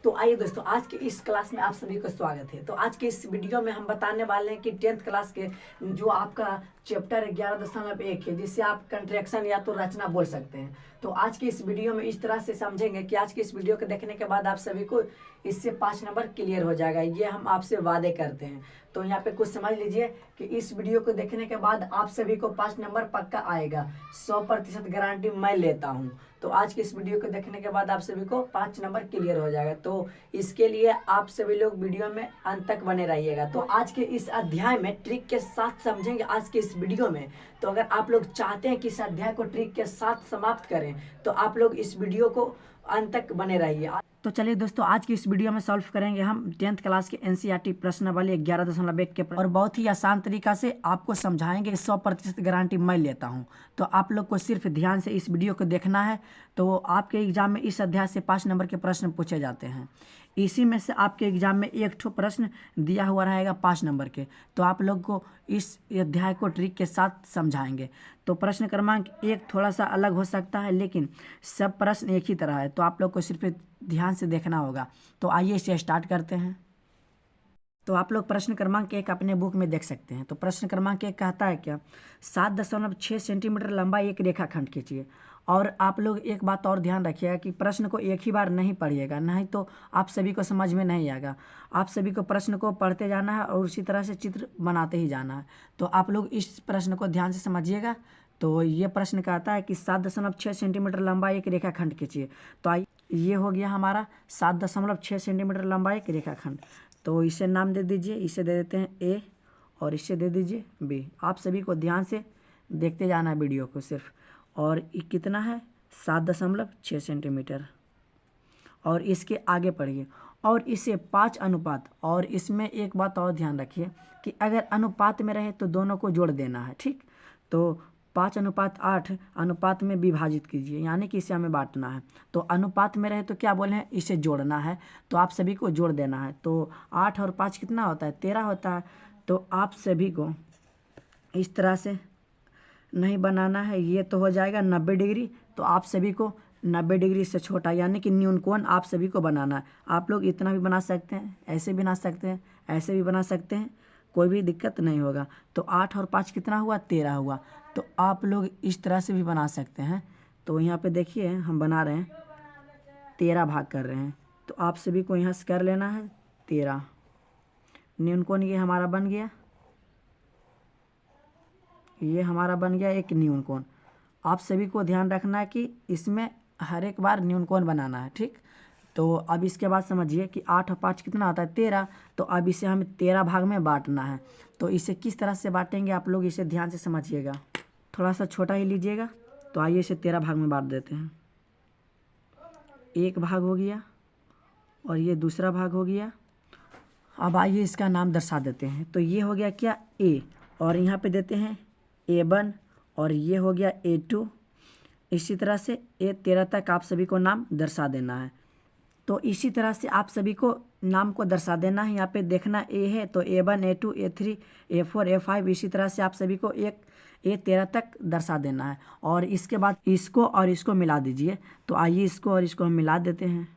तो आइए दोस्तों, आज के इस क्लास में आप सभी को स्वागत है। तो आज के इस वीडियो में हम बताने वाले हैं कि 10th क्लास के जो आपका चैप्टर 11.1 है, जिससे आप कंट्रैक्शन या तो रचना बोल सकते हैं। तो आज के इस वीडियो में इस तरह से समझेंगे कि आज के इस वीडियो को देखने के बाद आप सभी को इससे 5 नंबर क्लियर हो जाएगा, ये हम आपसे वादे करते हैं। तो यहाँ पे कुछ समझ लीजिए कि इस वीडियो को देखने के बाद आप सभी को 5 नंबर पक्का आएगा, 100% गारंटी मैं लेता हूँ। तो आज के इस वीडियो को देखने के बाद आप सभी को 5 नंबर क्लियर हो जाएगा। तो इसके लिए आप सभी लोग वीडियो में अंत तक बने रहिएगा। तो आज के इस अध्याय में ट्रिक के साथ समझेंगे आज के इस वीडियो में। तो अगर आप लोग चाहते हैं कि इस अध्याय को ट्रिक के साथ समाप्त करें तो आप लोग इस वीडियो को अंत तक बने रहिए। तो चलिए दोस्तों, आज की इस वीडियो में सॉल्व करेंगे हम 10th क्लास के एनसीईआरटी प्रश्नावली 11.1 के और बहुत ही आसान तरीका से आपको समझाएंगे। 100% गारंटी मैं लेता हूं। तो आप लोग को सिर्फ ध्यान से इस वीडियो को देखना है। तो आपके एग्जाम में इस अध्याय से 5 नंबर के प्रश्न पूछे जाते हैं। इसी में से आपके एग्जाम में एक ठो प्रश्न दिया हुआ रहेगा 5 नंबर के। तो आप लोग को इस अध्याय को ट्रिक के साथ समझाएंगे। तो प्रश्न क्रमांक 1 थोड़ा सा अलग हो सकता है, लेकिन सब प्रश्न एक ही तरह है। तो आप लोग को सिर्फ ध्यान से देखना होगा। तो आइए इसे स्टार्ट करते हैं। तो आप लोग प्रश्न क्रमांक 1 अपने बुक में देख सकते हैं। तो प्रश्न क्रमांक 1 कहता है क्या, 7.6 सेंटीमीटर लंबा एक रेखाखंड खींचिए। और आप लोग एक बात और ध्यान रखिएगा कि प्रश्न को एक ही बार नहीं पढ़िएगा, नहीं तो आप सभी को समझ में नहीं आएगा। आप सभी को प्रश्न को पढ़ते जाना है और उसी तरह से चित्र बनाते ही जाना है। तो आप लोग इस प्रश्न को ध्यान से समझिएगा। तो ये प्रश्न कहता है कि 7.6 सेंटीमीटर लंबा एक रेखाखंड खींचिए। तो आइए, ये हो गया हमारा 7.6 सेंटीमीटर लंबा एक रेखाखंड। तो इसे नाम दे दीजिए, इसे दे देते हैं ए और इसे दे दीजिए बी। आप सभी को ध्यान से देखते जाना है वीडियो को सिर्फ। और ये कितना है, 7.6 सेंटीमीटर। और इसके आगे पढ़िए और इसे 5 अनुपात। और इसमें एक बात और ध्यान रखिए कि अगर अनुपात में रहे तो दोनों को जोड़ देना है, ठीक। तो 5:8 अनुपात में विभाजित कीजिए, यानी कि इसे हमें बांटना है। तो अनुपात में रहे तो क्या बोले हैं, इसे जोड़ना है। तो आप सभी को जोड़ देना है। तो 8 और 5 कितना होता है, 13 होता है। तो आप सभी को इस तरह से नहीं बनाना है। ये तो हो जाएगा 90 डिग्री। तो आप सभी को 90 डिग्री से छोटा यानी कि न्यून कोण आप सभी को बनाना है। आप लोग इतना भी बना सकते हैं, ऐसे भी बना सकते हैं, ऐसे भी बना सकते हैं, कोई भी दिक्कत नहीं होगा। तो 8 और 5 कितना हुआ, 13 हुआ। तो आप लोग इस तरह से भी बना सकते हैं। तो यहाँ पे देखिए हम बना रहे हैं, 13 भाग कर रहे हैं। तो आप सभी को यहाँ से कर लेना है 13। न्यून कोण ये हमारा बन गया, ये हमारा बन गया एक न्यून कोण। आप सभी को ध्यान रखना है कि इसमें हर एक बार न्यून कोण बनाना है, ठीक। तो अब इसके बाद समझिए कि 8 और 5 कितना आता है, 13। तो अब इसे हमें 13 भाग में बांटना है। तो इसे किस तरह से बांटेंगे आप लोग इसे ध्यान से समझिएगा। थोड़ा सा छोटा ही लीजिएगा। तो आइए इसे 13 भाग में बांट देते हैं। एक भाग हो गया और ये दूसरा भाग हो गया। अब आइए इसका नाम दर्शा देते हैं। तो ये हो गया क्या, ए। और यहाँ पे देते हैं A1 और ये हो गया A2। इसी तरह से A13 तक आप सभी को नाम दर्शा देना है। तो इसी तरह से आप सभी को नाम को दर्शा देना है। यहाँ पे देखना A है तो A1 A2 A3 A4 A5, इसी तरह से आप सभी को एक A13 तक दर्शा देना है। और इसके बाद इसको और इसको मिला दीजिए। तो आइए इसको और इसको हम मिला देते हैं,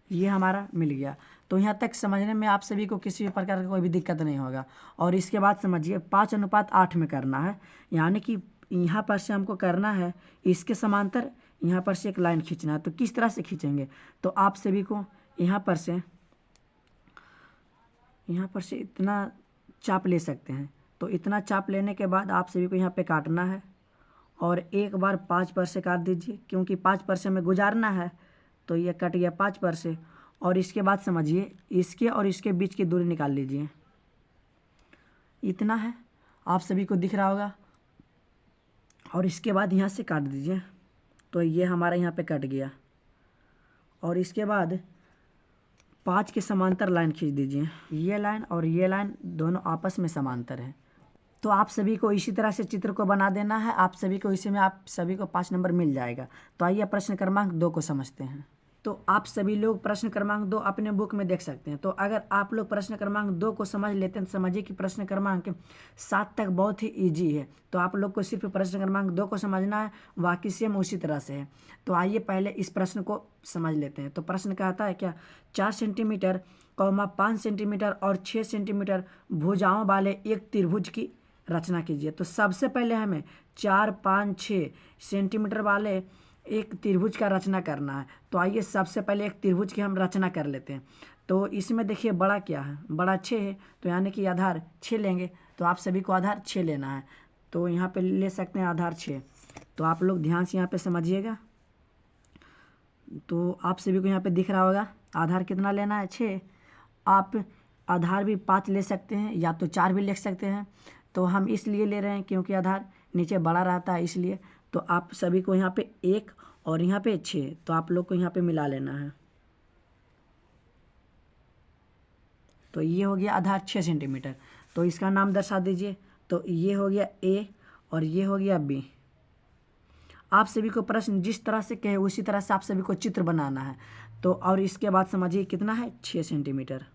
ये हमारा मिल गया। तो यहाँ तक समझने में आप सभी को किसी भी प्रकार का कोई भी दिक्कत नहीं होगा। और इसके बाद समझिए 5:8 में करना है, यानी कि यहाँ पर से हमको करना है इसके समांतर यहाँ पर से एक लाइन खींचना है। तो किस तरह से खींचेंगे, तो आप सभी को यहाँ पर से इतना चाप ले सकते हैं। तो इतना चाप लेने के बाद आप सभी को यहाँ पे काटना है और एक बार 5 पर से काट दीजिए, क्योंकि 5 पर से हमें गुजारना है। तो ये कट गया 5 पर से। और इसके बाद समझिए इसके और इसके बीच की दूरी निकाल लीजिए, इतना है, आप सभी को दिख रहा होगा। और इसके बाद यहाँ से काट दीजिए। तो ये हमारा यहाँ पे कट गया। और इसके बाद 5 के समांतर लाइन खींच दीजिए। ये लाइन और ये लाइन दोनों आपस में समांतर है। तो आप सभी को इसी तरह से चित्र को बना देना है। आप सभी को इसी में आप सभी को 5 नंबर मिल जाएगा। तो आइए प्रश्न क्रमांक 2 को समझते हैं। तो आप सभी लोग प्रश्न क्रमांक 2 अपने बुक में देख सकते हैं। तो अगर आप लोग प्रश्न क्रमांक 2 को समझ लेते हैं तो समझिए कि प्रश्न क्रमांक 7 तक बहुत ही ईजी है। तो आप लोग को सिर्फ प्रश्न क्रमांक 2 को समझना है, बाकी सेम उसी तरह से है। तो आइए पहले इस प्रश्न को समझ लेते हैं। तो प्रश्न कहता है क्या, 4 सेंटीमीटर 5 सेंटीमीटर और 6 सेंटीमीटर भुजाओं वाले एक त्रिभुज की रचना कीजिए। तो सबसे पहले हमें 4, 5, 6 सेंटीमीटर वाले एक त्रिभुज का रचना करना है। तो आइए सबसे पहले एक त्रिभुज की हम रचना कर लेते हैं। तो इसमें देखिए बड़ा क्या है, बड़ा 6 है, तो यानी कि आधार 6 लेंगे। तो आप सभी को आधार 6 लेना है। तो यहाँ पे ले सकते हैं आधार 6। तो आप लोग ध्यान से यहाँ पे समझिएगा। तो आप सभी को यहाँ पे दिख रहा होगा आधार कितना लेना है, 6। आप आधार भी 5 ले सकते हैं या तो 4 भी ले सकते हैं। तो हम इसलिए ले रहे हैं क्योंकि आधार नीचे बड़ा रहता है इसलिए। तो आप सभी को यहाँ पे 1 और यहाँ पे 6, तो आप लोग को यहाँ पे मिला लेना है। तो ये हो गया आधार 6 सेंटीमीटर। तो इसका नाम दर्शा दीजिए। तो ये हो गया A और ये हो गया B। आप सभी को प्रश्न जिस तरह से कहे उसी तरह से आप सभी को चित्र बनाना है। तो और इसके बाद समझिए कितना है, 6 सेंटीमीटर।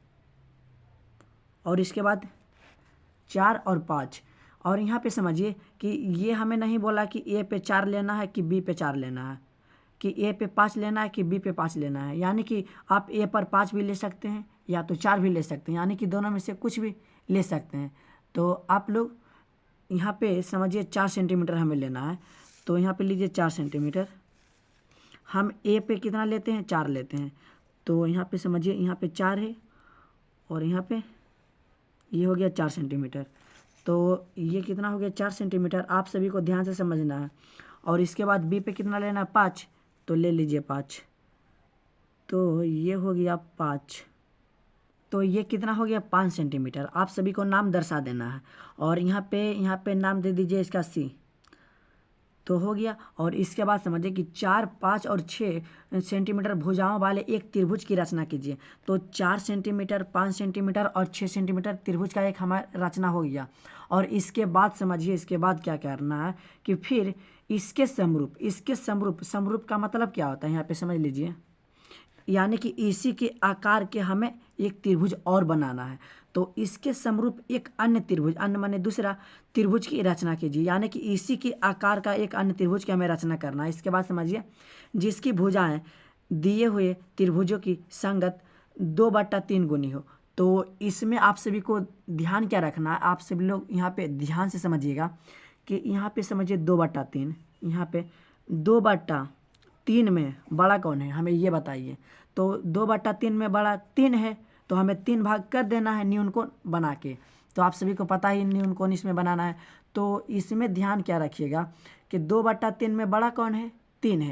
और इसके बाद 4 और 5। और यहाँ पे समझिए कि ये हमें नहीं बोला कि A पे 4 लेना है कि B पे 4 लेना है, कि A पे 5 लेना है कि B पे 5 लेना है। यानी कि आप A पर 5 भी ले सकते हैं या तो 4 भी ले सकते हैं, यानी कि दोनों में से कुछ भी ले सकते हैं। तो आप लोग यहाँ पे समझिए 4 सेंटीमीटर हमें लेना है। तो यहाँ पे लीजिए 4 सेंटीमीटर। हम A पे कितना लेते हैं, 4 लेते हैं। तो यहाँ पे समझिए यहाँ पे 4 है और यहाँ पे ये हो गया 4 सेंटीमीटर। तो ये कितना हो गया, 4 सेंटीमीटर। आप सभी को ध्यान से समझना है। और इसके बाद B पे कितना लेना है, 5। तो ले लीजिए 5। तो ये हो गया 5। तो ये कितना हो गया, 5 सेंटीमीटर। आप सभी को नाम दर्शा देना है। और यहाँ पे नाम दे दीजिए इसका C। तो हो गया। और इसके बाद समझिए कि 4, 5 और 6 सेंटीमीटर भुजाओं वाले एक त्रिभुज की रचना कीजिए। तो 4 सेंटीमीटर, 5 सेंटीमीटर और 6 सेंटीमीटर त्रिभुज का एक हमारा रचना हो गया। और इसके बाद समझिए इसके बाद क्या करना है कि फिर इसके समरूप का मतलब क्या होता है, यहाँ पे समझ लीजिए। यानी कि इसी के आकार के हमें एक त्रिभुज और बनाना है। तो इसके समरूप एक अन्य त्रिभुज, अन्य माने दूसरा त्रिभुज की रचना कीजिए। यानी कि इसी के आकार का एक अन्य त्रिभुज की हमें रचना करना है। इसके बाद समझिए जिसकी भुजाएं दिए हुए त्रिभुजों की संगत 2/3 गुनी हो। तो इसमें आप सभी को ध्यान क्या रखना है, आप सभी लोग यहाँ पे ध्यान से समझिएगा कि यहाँ पे समझिए 2/3, यहाँ पे 2/3 में बड़ा कौन है, हमें ये बताइए। तो 2/3 में बड़ा 3 है, तो हमें 3 भाग कर देना है न्यून कोण बना के। तो आप सभी को पता ही न्यून कोण इसमें बनाना है। तो इसमें ध्यान क्या रखिएगा कि 2/3 में बड़ा कौन है, 3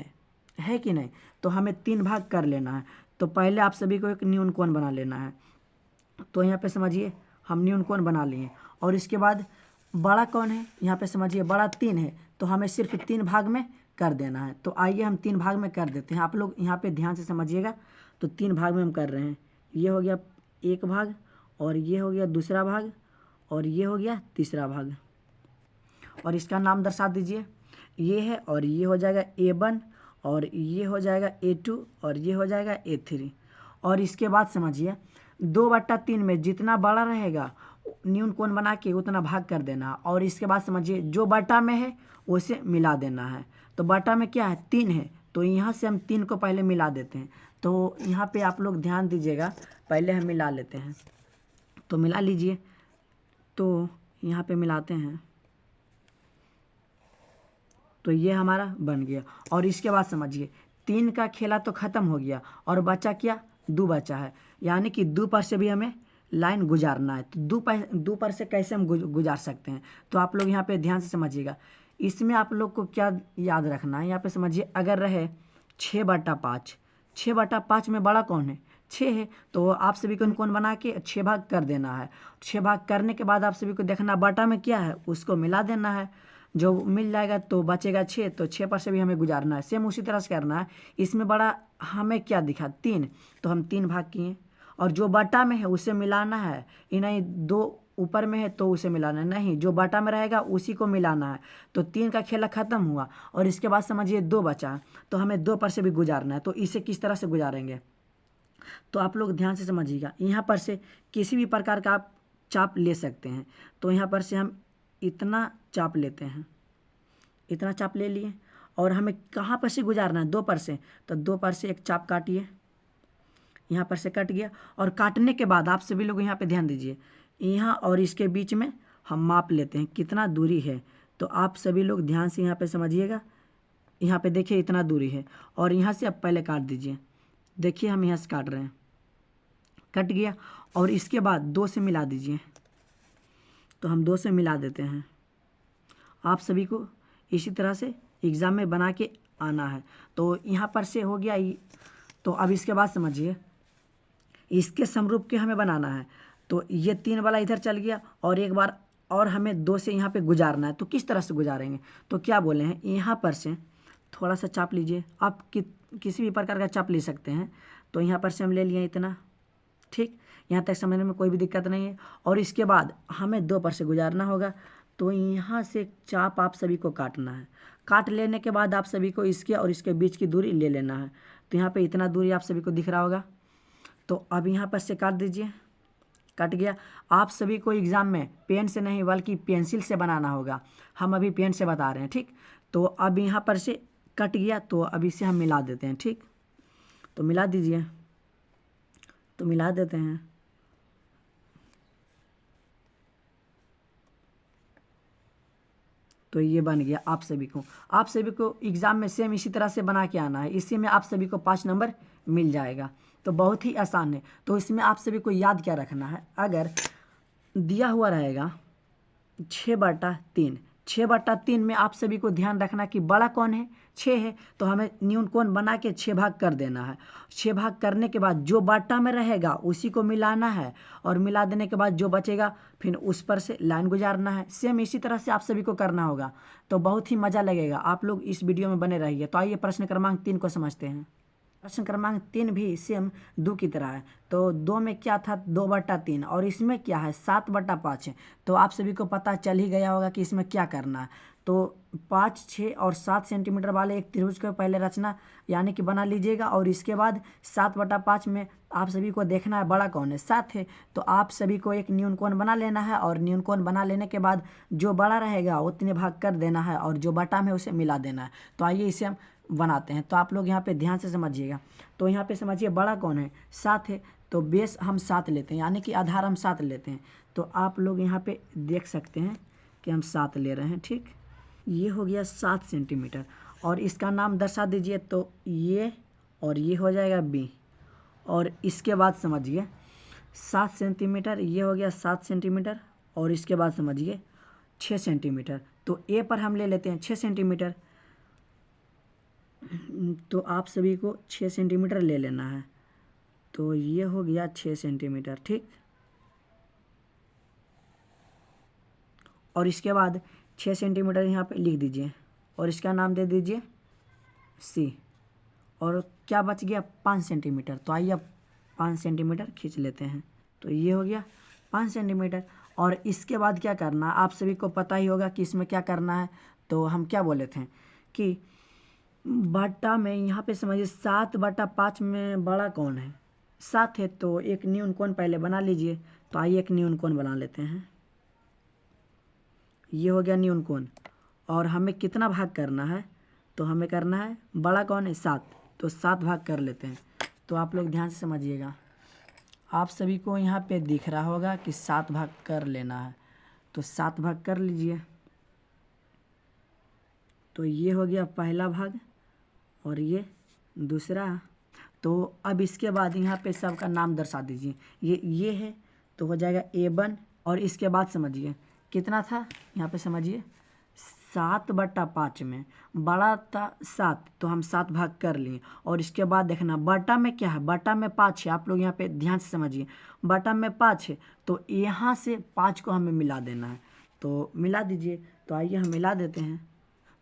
है कि नहीं। तो हमें 3 भाग कर लेना है। तो पहले आप सभी को एक न्यून कोण बना लेना है। तो यहाँ पे समझिए हम न्यून कोण बना लिए। और इसके बाद बड़ा कौन है, यहाँ पे समझिए बड़ा 3 है, तो हमें सिर्फ 3 भाग में कर देना है। तो आइए हम 3 भाग में कर देते हैं। आप लोग यहाँ पे ध्यान से समझिएगा। तो 3 भाग में हम कर रहे हैं। ये हो गया एक भाग, और ये हो गया दूसरा भाग, और ये हो गया तीसरा भाग। और इसका नाम दर्शा दीजिए। ये है और ये हो जाएगा A1, और ये हो जाएगा A2, और ये हो जाएगा A3। और इसके बाद समझिए 2/3 में जितना बड़ा रहेगा न्यून कोण बना के उतना भाग कर देना। और इसके बाद समझिए जो बटा में है उसे मिला देना है। तो बटा में क्या है, 3 है, तो यहाँ से हम 3 को पहले मिला देते हैं। तो यहाँ पे आप लोग ध्यान दीजिएगा, पहले हम मिला लेते हैं। तो मिला लीजिए। तो यहाँ पे मिलाते हैं। तो ये हमारा बन गया। और इसके बाद समझिए 3 का खेला तो ख़त्म हो गया, और बचा क्या, 2 बचा है। यानी कि 2 पर से भी हमें लाइन गुजारना है। तो 2 पर से कैसे हम गुजार सकते हैं, तो आप लोग यहाँ पे ध्यान से समझिएगा। इसमें आप लोग को क्या याद रखना है, यहाँ पे समझिए अगर रहे 6/5, 6/5 में बड़ा कौन है, 6 है, तो आप सभी को कौन बना के 6 भाग कर देना है। 6 भाग करने के बाद आप सभी को देखना बटा में क्या है उसको मिला देना है। जो मिल जाएगा तो बचेगा 6, तो 6 पर से भी हमें गुजारना है। सेम उसी तरह से करना है। इसमें बड़ा हमें क्या दिखा, 3, तो हम 3 भाग किए। और जो बटा में है उसे मिलाना है, इन्हें 2 ऊपर में है तो उसे मिलाना है, नहीं जो बटा में रहेगा उसी को मिलाना है। तो 3 का खेला ख़त्म हुआ और इसके बाद समझिए 2 बचा, तो हमें 2 पर से भी गुजारना है। तो इसे किस तरह से गुजारेंगे तो आप लोग ध्यान से समझिएगा। यहाँ पर से किसी भी प्रकार का आप चाप ले सकते हैं। तो यहाँ पर से हम इतना चाप लेते हैं, इतना चाप ले लिए और हमें कहाँ पर से गुजारना है 2 पर से, तो 2 पर से एक चाप काटिए, यहाँ पर से कट गया। और काटने के बाद आप सभी लोग यहाँ पे ध्यान दीजिए, यहाँ और इसके बीच में हम माप लेते हैं कितना दूरी है। तो आप सभी लोग ध्यान से यहाँ पे समझिएगा, यहाँ पे देखिए इतना दूरी है और यहाँ से आप पहले काट दीजिए। देखिए हम यहाँ से काट रहे हैं, कट गया। और इसके बाद 2 से मिला दीजिए, तो हम 2 से मिला देते हैं। आप सभी को इसी तरह से एग्ज़ाम में बना के आना है। तो यहाँ पर से हो गया। तो अब इसके बाद समझिए, इसके समरूप के हमें बनाना है। तो ये 3 वाला इधर चल गया और एक बार और हमें 2 से यहाँ पे गुजारना है। तो किस तरह से गुजारेंगे तो क्या बोले हैं, यहाँ पर से थोड़ा सा चाप लीजिए। आप किसी भी प्रकार का चाप ले सकते हैं। तो यहाँ पर से हम ले लिए इतना, ठीक, यहाँ तक समझने में कोई भी दिक्कत नहीं है। और इसके बाद हमें 2 पर से गुजारना होगा। तो यहाँ से चाप आप सभी को काटना है। काट लेने के बाद आप सभी को इसके और इसके बीच की दूरी ले लेना है। तो यहाँ पे इतना दूरी आप सभी को दिख रहा होगा। तो अब यहाँ पर से काट दीजिए, कट गया। आप सभी को एग्ज़ाम में पेन से नहीं बल्कि पेंसिल से बनाना होगा। हम अभी पेन से बता रहे हैं, ठीक। तो अब यहाँ पर से कट गया, तो अब इसे हम मिला देते हैं, ठीक। तो मिला दीजिए, तो मिला देते हैं। तो ये बन गया। आप सभी को एग्ज़ाम में सेम इसी तरह से बना के आना है। इसी में आप सभी को 5 नंबर मिल जाएगा। तो बहुत ही आसान है। तो इसमें आप सभी को याद क्या रखना है, अगर दिया हुआ रहेगा 6/3, 6/3 में आप सभी को ध्यान रखना कि बड़ा कौन है, 6 है। तो हमें न्यून कोण बना के 6 भाग कर देना है। 6 भाग करने के बाद जो बाटा में रहेगा उसी को मिलाना है और मिला देने के बाद जो बचेगा फिर उस पर से लाइन गुजारना है। सेम इसी तरह से आप सभी को करना होगा। तो बहुत ही मज़ा लगेगा। आप लोग इस वीडियो में बने रहिए। तो आइए प्रश्न क्रमांक 3 को समझते हैं। प्रश्न क्रमांक 3 भी सेम 2 की तरह है। तो 2 में क्या था, 2/3 और इसमें क्या है 7/5 है। तो आप सभी को पता चल ही गया होगा कि इसमें क्या करना है। तो 5, 6 और 7 सेंटीमीटर वाले एक त्रिभुज को पहले रचना यानी कि बना लीजिएगा। और इसके बाद 7/5 में आप सभी को देखना है बड़ा कौन है, 7 है। तो आप सभी को एक न्यून कोण बना लेना है और न्यून कोण बना लेने के बाद जो बड़ा रहेगा उतने भाग कर देना है और जो बटा में उसे मिला देना है। तो आइए इसे हम बनाते हैं। तो आप लोग यहाँ पे ध्यान से समझिएगा। तो यहाँ पे समझिए बड़ा कौन है, 7 है। तो बेस हम 7 लेते हैं यानी कि आधार हम 7 लेते हैं। तो आप लोग यहाँ पे देख सकते हैं कि हम 7 ले रहे हैं, ठीक। ये हो गया 7 सेंटीमीटर और इसका नाम दर्शा दीजिए। तो ये और ये हो जाएगा बी। और इसके बाद समझिए 7 सेंटीमीटर, ये हो गया 7 सेंटीमीटर और इसके बाद समझिए 6 सेंटीमीटर। तो ए पर हम ले लेते हैं 6 सेंटीमीटर। तो आप सभी को 6 सेंटीमीटर ले लेना है। तो ये हो गया 6 सेंटीमीटर, ठीक। और इसके बाद 6 सेंटीमीटर यहाँ पे लिख दीजिए और इसका नाम दे दीजिए सी। और क्या बच गया 5 सेंटीमीटर। तो आइए अब 5 सेंटीमीटर खींच लेते हैं। तो ये हो गया 5 सेंटीमीटर। और इसके बाद क्या करना, आप सभी को पता ही होगा कि इसमें क्या करना है। तो हम क्या बोले थे कि बटा में यहाँ पे समझिए 7/5 में बड़ा कौन है, 7 है। तो एक न्यून कोण पहले बना लीजिए। तो आइए एक न्यून कोण बना लेते हैं। ये हो गया न्यून कोण। और हमें कितना भाग करना है, तो हमें करना है बड़ा कौन है 7। तो 7 भाग कर लेते हैं। तो आप लोग ध्यान से समझिएगा। आप सभी को यहाँ पे दिख रहा होगा कि 7 भाग कर लेना है। तो 7 भाग कर लीजिए। तो ये हो गया पहला भाग और ये दूसरा। तो अब इसके बाद यहाँ पे सबका नाम दर्शा दीजिए। ये है तो हो जाएगा A1। और इसके बाद समझिए कितना था, यहाँ पे समझिए 7/5 में बड़ा था 7। तो हम 7 भाग कर लिए। और इसके बाद देखना बटा में क्या है, बटा में 5 है। आप लोग यहाँ पे ध्यान से समझिए, बटा में 5 है। तो यहाँ से 5 को हमें मिला देना है। तो मिला दीजिए। तो आइए हम मिला देते हैं।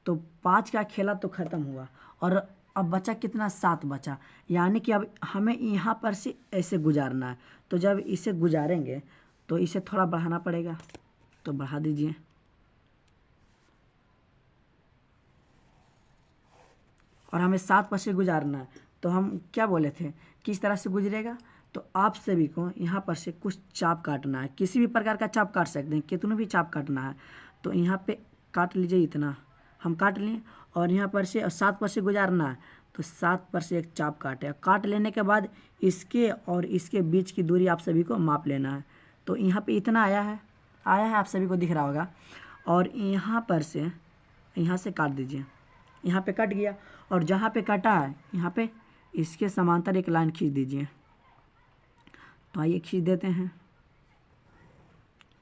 तो 5 का खेला तो ख़त्म हुआ और अब बचा कितना, 7 बचा। यानी कि अब हमें यहाँ पर से ऐसे गुजारना है। तो जब इसे गुजारेंगे तो इसे थोड़ा बढ़ाना पड़ेगा, तो बढ़ा दीजिए। और हमें 7 पर से गुजारना है, तो हम क्या बोले थे किस तरह से गुजरेगा। तो आप सभी को यहाँ पर से कुछ चाप काटना है, किसी भी प्रकार का चाप काट सकते हैं, कितने भी चाप काटना है। तो यहाँ पे काट लीजिए, इतना हम काट लिए। और यहाँ पर से 7 पर से गुजारना है, तो 7 पर से एक चाप काटे। काट लेने के बाद इसके और इसके बीच की दूरी आप सभी को माप लेना है। तो यहाँ पे इतना आया है आप सभी को दिख रहा होगा। और यहाँ पर से यहाँ से काट दीजिए, यहाँ पे कट गया। और जहाँ पे कटा है यहाँ पे इसके समांतर एक लाइन खींच दीजिए। तो आइए खींच देते हैं,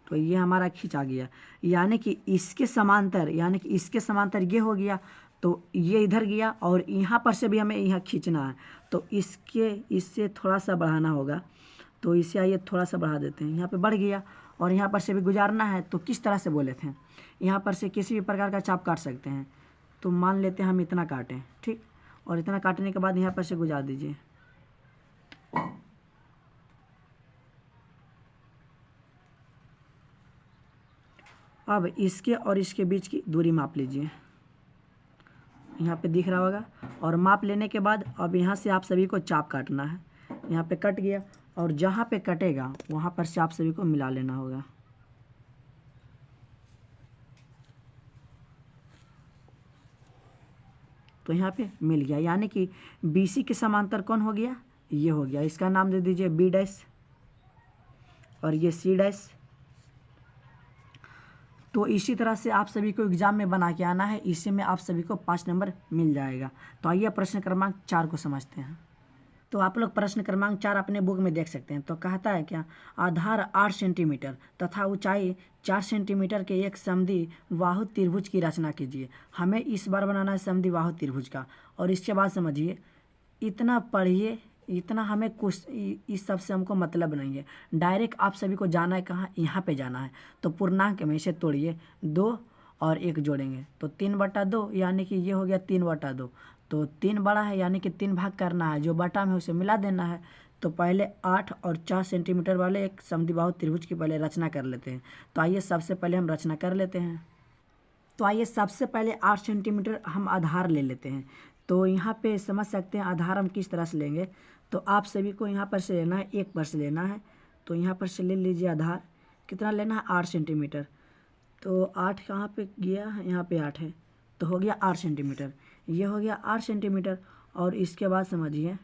तो ये हमारा खींचा गया। यानी कि इसके समांतर ये हो गया, तो ये इधर गया। और यहाँ पर से भी हमें यहाँ खींचना है, तो इससे थोड़ा सा बढ़ाना होगा। तो इसे आइए थोड़ा सा बढ़ा देते हैं, यहाँ पे बढ़ गया। और यहाँ पर से भी गुजारना है, तो किस तरह से बोले थे, यहाँ पर से किसी भी प्रकार का चाप काट सकते हैं। तो मान लेते हैं हम इतना काटें, ठीक। और इतना काटने के बाद यहाँ पर से गुजार दीजिए। अब इसके और इसके बीच की दूरी माप लीजिए, यहाँ पे दिख रहा होगा। और माप लेने के बाद अब यहाँ से आप सभी को चाप काटना है। यहाँ पे कट गया, और जहाँ पे कटेगा वहाँ पर से आप सभी को मिला लेना होगा। तो यहाँ पे मिल गया, यानी कि BC के समांतर कौन हो गया, ये हो गया। इसका नाम दे दीजिए B', और ये C'। तो इसी तरह से आप सभी को एग्जाम में बना के आना है, इसी में आप सभी को 5 नंबर मिल जाएगा। तो आइए प्रश्न क्रमांक 4 को समझते हैं। तो आप लोग प्रश्न क्रमांक 4 अपने बुक में देख सकते हैं। तो कहता है क्या, आधार 8 सेंटीमीटर तथा ऊंचाई 4 सेंटीमीटर के एक समद्वि बाहु त्रिभुज की रचना कीजिए। हमें इस बार बनाना है समद्वि बाहु त्रिभुज का। और इसके बाद समझिए, इतना पढ़िए, इतना हमें कुछ इस सब से हमको मतलब नहीं है। डायरेक्ट आप सभी को जाना है कहाँ, यहाँ पे जाना है। तो पूर्णांक में इसे तोड़िए, 2 और 1 जोड़ेंगे तो 3/2, यानी कि ये हो गया 3/2। तो 3 बड़ा है, यानी कि 3 भाग करना है, जो बटा में उसे मिला देना है। तो पहले 8 और 4 सेंटीमीटर वाले एक समद्विबाहु त्रिभुज की पहले रचना कर लेते हैं। तो आइए सबसे पहले हम रचना कर लेते हैं। तो आइए सबसे पहले 8 सेंटीमीटर हम आधार ले लेते हैं। तो यहाँ पे समझ सकते हैं आधार हम किस तरह से लेंगे। तो आप सभी को यहाँ पर से लेना है, 1 पर से लेना है। तो यहाँ पर से ले लीजिए आधार, कितना लेना है, 8 सेंटीमीटर। तो 8 कहाँ पे गया, यहाँ पे 8 है, तो हो गया 8 सेंटीमीटर। ये हो गया 8 सेंटीमीटर। और इसके बाद समझिए,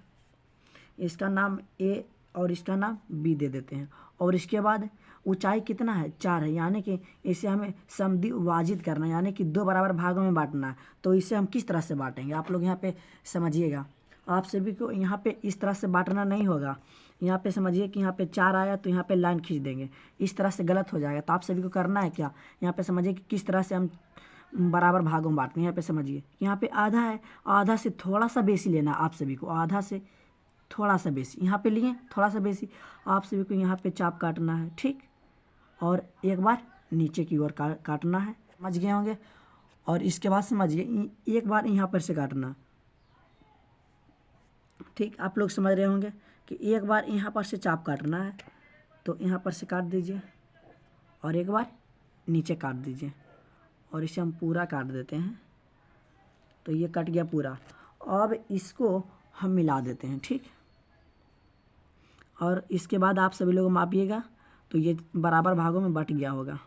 इसका नाम A और इसका नाम B दे देते हैं। और इसके बाद ऊंचाई कितना है, 4 है, यानी कि इसे हमें समद्विभाजित करना है, यानी कि 2 बराबर भागों में बांटना है। तो इसे हम किस तरह से बांटेंगे, आप लोग यहाँ पे समझिएगा। आप सभी को यहाँ पे इस तरह से बांटना नहीं होगा। यहाँ पे समझिए कि यहाँ पे 4 आया, तो यहाँ पे लाइन खींच देंगे, इस तरह से गलत हो जाएगा। तो आप सभी को करना है क्या, यहाँ पे समझिए कि किस तरह से हम बराबर भागों में बांटते हैं। यहाँ पे समझिए, यहाँ पे आधा है, आधा से थोड़ा सा बेसी लेना आप सभी को, आधा से थोड़ा सा बेसी यहाँ पे लिए, थोड़ा सा बेसी। आप सभी को यहाँ पे चाप काटना है, ठीक। और एक बार नीचे की ओर काटना है, समझ गए होंगे। और इसके बाद समझिए, एक बार यहाँ पर से काटना, ठीक। आप लोग समझ रहे होंगे कि एक बार यहाँ पर से चाप काटना है, तो यहाँ पर से काट दीजिए, और एक बार नीचे काट दीजिए। और इसे हम पूरा काट देते हैं, तो ये कट गया पूरा। अब इसको हम मिला देते हैं, ठीक। और इसके बाद आप सभी लोग मापिएगा, तो ये बराबर भागों में बट गया होगा।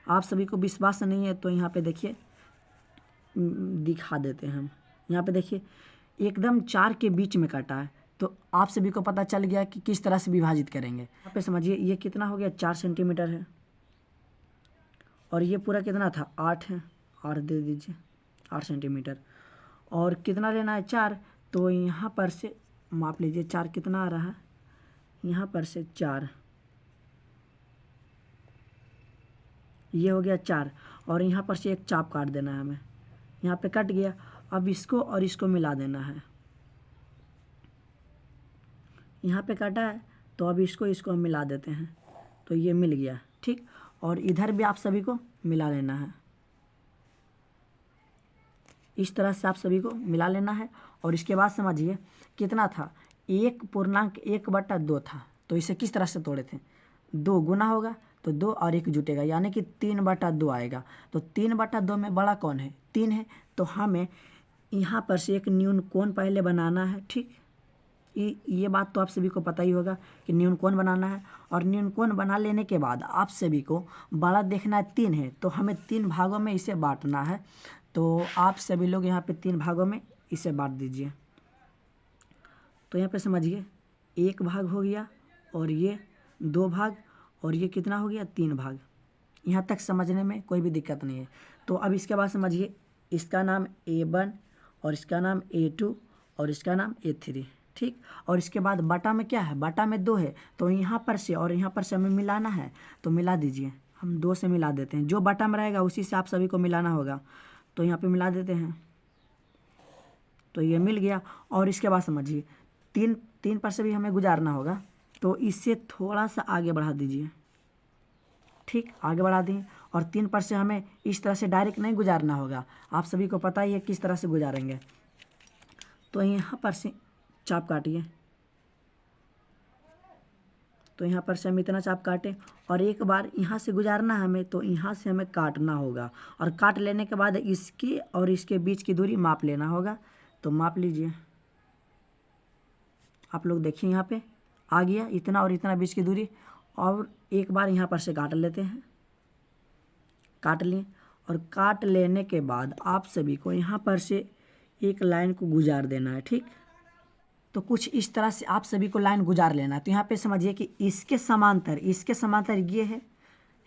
आप सभी को विश्वास नहीं है तो यहाँ पे देखिए, दिखा देते हैं हम। यहाँ पे देखिए एकदम 4 के बीच में काटा है, तो आप सभी को पता चल गया कि किस तरह से विभाजित करेंगे। यहाँ पे समझिए, ये कितना हो गया, 4 सेंटीमीटर है। और ये पूरा कितना था, 8 है, 8 दे दीजिए, 8 सेंटीमीटर। और कितना लेना है, 4। तो यहाँ पर से माप लीजिए, 4 कितना आ रहा है, यहाँ पर से 4, ये हो गया 4। और यहाँ पर से एक चाप काट देना है हमें, यहाँ पे कट गया। अब इसको और इसको मिला देना है, यहाँ पे काटा है, तो अब इसको हम मिला देते हैं, तो ये मिल गया, ठीक। और इधर भी आप सभी को मिला लेना है, इस तरह से आप सभी को मिला लेना है। और इसके बाद समझिए कितना था, 1.1/2 था। तो इसे किस तरह से तोड़े थे, 2 गुना होगा तो 2 और 1 जुटेगा, यानी कि 3/2 आएगा। तो 3/2 में बड़ा कौन है? 3 है। तो हमें यहाँ पर से एक न्यून कोण पहले बनाना है, ठीक। ये बात तो आप सभी को पता ही होगा कि न्यून कोण बनाना है। और न्यून कोण बना लेने के बाद आप सभी को बड़ा देखना है 3 है, तो हमें 3 भागों में इसे बांटना है। तो आप सभी लोग यहाँ पे 3 भागों में इसे बांट दीजिए। तो यहाँ पे समझिए 1 भाग हो गया और ये 2 भाग और ये कितना हो गया? 3 भाग। यहाँ तक समझने में कोई भी दिक्कत नहीं है। तो अब इसके बाद समझिए, इसका नाम A1 और इसका नाम A2 और इसका नाम A3, ठीक। और इसके बाद बटा में क्या है? बटा में 2 है, तो यहाँ पर से और यहाँ पर से हमें मिलाना है, तो मिला दीजिए। हम 2 से मिला देते हैं, जो बटा में रहेगा उसी से आप सभी को मिलाना होगा। तो यहाँ पे मिला देते हैं, तो ये मिल गया। और इसके बाद समझिए 3 पर से भी हमें गुजारना होगा, तो इससे थोड़ा सा आगे बढ़ा दीजिए, ठीक। आगे बढ़ा दिए। और 3 पर से हमें इस तरह से डायरेक्ट नहीं गुजारना होगा, आप सभी को पता ही है किस तरह से गुजारेंगे। तो यहाँ पर से चाप काटिए। तो यहाँ पर से हम इतना चाप काटें और एक बार यहाँ से गुजारना है हमें, तो यहाँ से हमें काटना होगा। और काट लेने के बाद इसके और इसके बीच की दूरी माप लेना होगा। तो माप लीजिए, आप लोग देखिए यहाँ पे आ गया इतना और इतना बीच की दूरी। और एक बार यहाँ पर से काट लेते हैं, काट लिए। और काट लेने के बाद आप सभी को यहाँ पर से एक लाइन को गुजार देना है, ठीक। तो कुछ इस तरह से आप सभी को लाइन गुजार लेना है। तो यहाँ पे समझिए कि इसके समांतर ये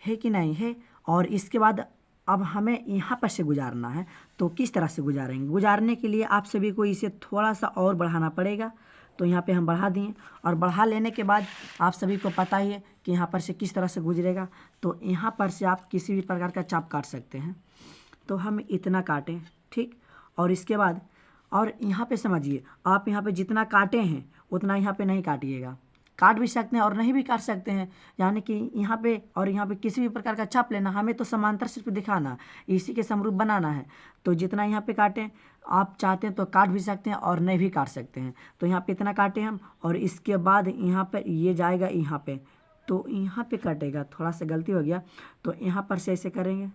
है कि नहीं है। और इसके बाद अब हमें यहाँ पर से गुजारना है, तो किस तरह से गुजारेंगे? गुजारने के लिए आप सभी को इसे थोड़ा सा और बढ़ाना पड़ेगा। तो यहाँ पे हम बढ़ा दिए। और बढ़ा लेने के बाद आप सभी को पता ही है कि यहाँ पर से किस तरह से गुजरेगा। तो यहाँ पर से आप किसी भी प्रकार का चाप काट सकते हैं। तो हम इतना काटें, ठीक। और इसके बाद और यहाँ पे समझिए, आप यहाँ पे जितना काटे हैं उतना यहाँ पे नहीं काटिएगा। काट भी सकते हैं और नहीं भी काट सकते हैं, यानी कि यहाँ पे और यहाँ पे किसी भी प्रकार का चाप लेना, हमें तो समांतर सिर्फ दिखाना, इसी के समरूप बनाना है। तो जितना यहाँ पे काटें, आप चाहते हैं तो काट भी सकते हैं और नहीं भी काट सकते हैं। तो यहाँ पे इतना काटें हम। और इसके बाद यहाँ पर ये जाएगा यहाँ पे, तो यहाँ पे कटेगा। थोड़ा सा गलती हो गया, तो यहाँ पर से ऐसे करेंगे,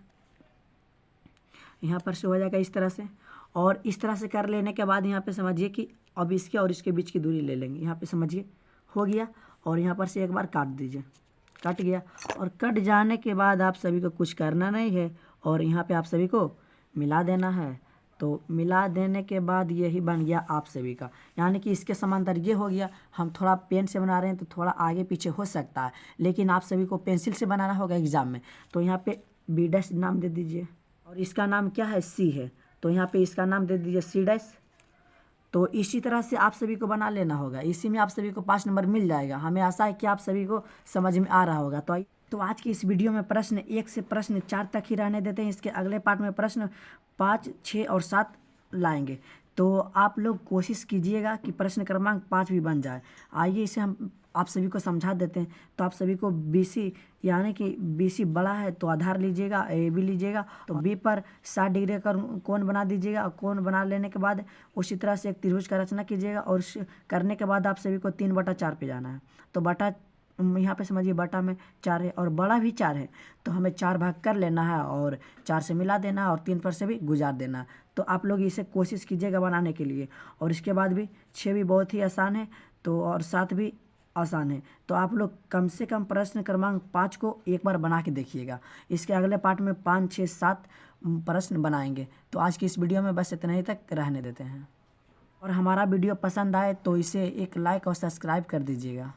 यहाँ पर से हो जाएगा इस तरह से। और इस तरह से कर लेने के बाद यहाँ पे समझिए कि अब इसके और इसके बीच की दूरी ले लेंगे। यहाँ पे समझिए हो गया। और यहाँ पर से एक बार काट दीजिए, कट गया। और कट जाने के बाद आप सभी को कुछ करना नहीं है और यहाँ पे आप सभी को मिला देना है। तो मिला देने के बाद यही बन गया आप सभी का, यानी कि इसके समांतर ये हो गया। हम थोड़ा पेन से बना रहे हैं तो थोड़ा आगे पीछे हो सकता है, लेकिन आप सभी को पेंसिल से बनाना होगा एग्जाम में। तो यहाँ पे B' नाम दे दीजिए। और इसका नाम क्या है? C है, तो यहाँ पे इसका नाम दे दीजिए C'। तो इसी तरह से आप सभी को बना लेना होगा। इसी में आप सभी को 5 नंबर मिल जाएगा। हमें आशा है कि आप सभी को समझ में आ रहा होगा। तो आज की इस वीडियो में प्रश्न 1 से प्रश्न 4 तक ही रहने देते हैं। इसके अगले पार्ट में प्रश्न 5, 6 और 7 लाएंगे। तो आप लोग कोशिश कीजिएगा कि प्रश्न क्रमांक 5 भी बन जाए। आइए इसे हम आप सभी को समझा देते हैं। तो आप सभी को BC, यानी कि BC बड़ा है तो आधार लीजिएगा, AB लीजिएगा। तो B पर 60 डिग्री का कोण बना दीजिएगा। कोण बना लेने के बाद उसी तरह से एक त्रिभुज का रचना कीजिएगा। और करने के बाद आप सभी को 3/4 पे जाना है। तो बटा यहाँ पे समझिए बटा में 4 है और बड़ा भी 4 है, तो हमें 4 भाग कर लेना है और 4 से मिला देना है और 3 पर से भी गुजार देना है। तो आप लोग इसे कोशिश कीजिएगा बनाने के लिए। और इसके बाद भी 6 भी बहुत ही आसान है, तो और 7 भी आसान है। तो आप लोग कम से कम प्रश्न क्रमांक 5 को एक बार बना के देखिएगा। इसके अगले पार्ट में 5, 6, 7 प्रश्न बनाएंगे। तो आज की इस वीडियो में बस इतना ही तक रहने देते हैं। और हमारा वीडियो पसंद आए तो इसे एक लाइक और सब्सक्राइब कर दीजिएगा।